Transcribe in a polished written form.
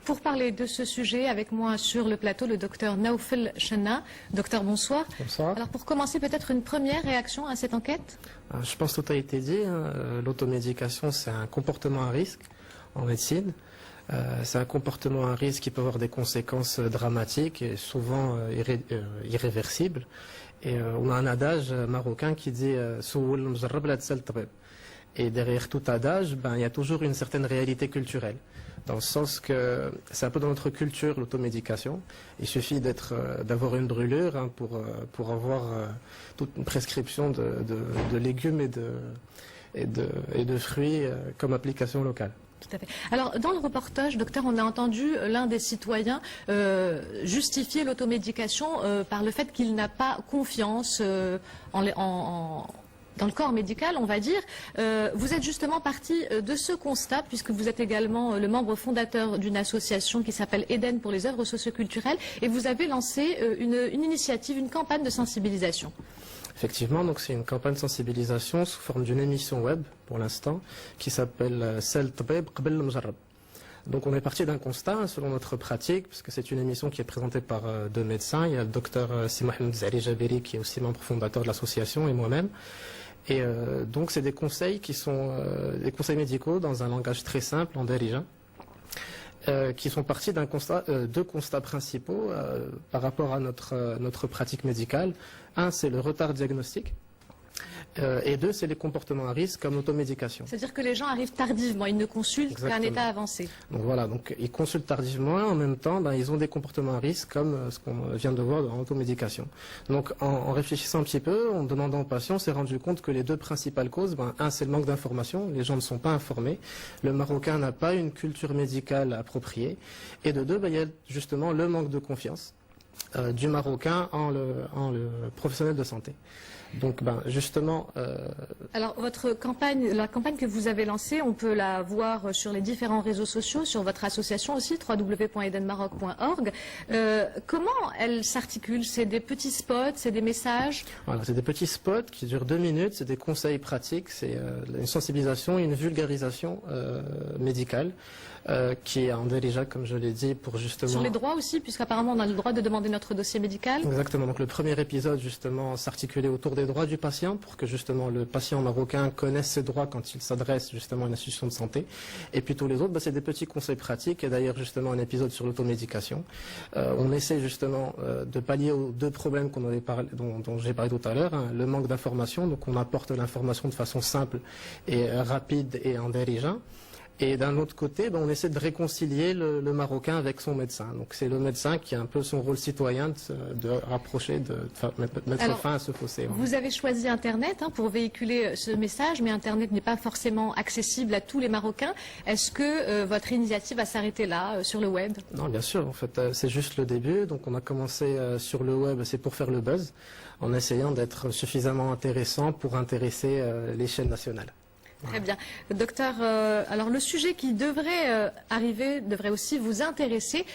Pour parler de ce sujet, avec moi sur le plateau, le docteur Naoufel Channa. Docteur, bonsoir. Bonsoir. Alors pour commencer, peut-être une première réaction à cette enquête? Je pense que tout a été dit. L'automédication, c'est un comportement à risque en médecine. C'est un comportement à risque qui peut avoir des conséquences dramatiques et souvent irréversibles. Et on a un adage marocain qui dit Soul mjarrab la tsal tabib. Et derrière tout adage, il y a toujours une certaine réalité culturelle. Dans le sens que c'est un peu dans notre culture, l'automédication. Il suffit d'avoir une brûlure pour avoir toute une prescription de légumes et de fruits comme application locale. Tout à fait. Alors, dans le reportage, docteur, on a entendu l'un des citoyens justifier l'automédication par le fait qu'il n'a pas confiance dans le corps médical, on va dire. Vous êtes justement parti de ce constat, puisque vous êtes également le membre fondateur d'une association qui s'appelle Eden pour les œuvres socioculturelles, et vous avez lancé une initiative, une campagne de sensibilisation. Effectivement, donc c'est une campagne de sensibilisation sous forme d'une émission web, pour l'instant, qui s'appelle Sel Tabib Qbel Mjarrab. Donc on est parti d'un constat, selon notre pratique, puisque c'est une émission qui est présentée par deux médecins. Il y a le docteur Mohamed Zari Jaberi, qui est aussi membre fondateur de l'association, et moi-même. Et donc c'est des conseils qui sont des conseils médicaux dans un langage très simple, en darija, qui sont partis d'un constat, deux constats principaux par rapport à notre pratique médicale. Un, c'est le retard diagnostique. Et deux, c'est les comportements à risque comme l'automédication. C'est-à-dire que les gens arrivent tardivement, ils ne consultent qu'à un état avancé. Donc voilà, donc ils consultent tardivement, en même temps, ils ont des comportements à risque comme ce qu'on vient de voir dans l'automédication. Donc en réfléchissant un petit peu, en demandant aux patients, on s'est rendu compte que les deux principales causes, un, c'est le manque d'information, les gens ne sont pas informés, le Marocain n'a pas une culture médicale appropriée, et de deux, il y a justement le manque de confiance du Marocain en le professionnel de santé. Donc, justement... Alors, la campagne que vous avez lancée, on peut la voir sur les différents réseaux sociaux, sur votre association aussi, www.edenmaroc.org. Comment elle s'articule? C'est des petits spots, c'est des messages? Voilà, c'est des petits spots qui durent 2 minutes, c'est des conseils pratiques, c'est une sensibilisation et une vulgarisation médicale qui est en délija, comme je l'ai dit, pour justement... Sur les droits aussi, puisqu'apparemment on a le droit de demander notre dossier médical. Exactement, donc le premier épisode justement s'articulait autour des droits du patient pour que justement le patient marocain connaisse ses droits quand il s'adresse justement à une institution de santé. Et puis tous les autres, c'est des petits conseils pratiques, et d'ailleurs justement un épisode sur l'automédication. On essaie justement de pallier aux deux problèmes dont j'ai parlé tout à l'heure, le manque d'information, donc on apporte l'information de façon simple et rapide et en délija. Et d'un autre côté, on essaie de réconcilier le Marocain avec son médecin. Donc c'est le médecin qui a un peu son rôle citoyen de rapprocher, de mettre fin à ce fossé. Vous avez choisi Internet pour véhiculer ce message, mais Internet n'est pas forcément accessible à tous les Marocains. Est-ce que votre initiative va s'arrêter là, sur le web? Non, bien sûr. En fait, c'est juste le début. Donc on a commencé sur le web, c'est pour faire le buzz, en essayant d'être suffisamment intéressant pour intéresser les chaînes nationales. Très bien. Docteur, alors le sujet qui devrait arriver devrait aussi vous intéresser.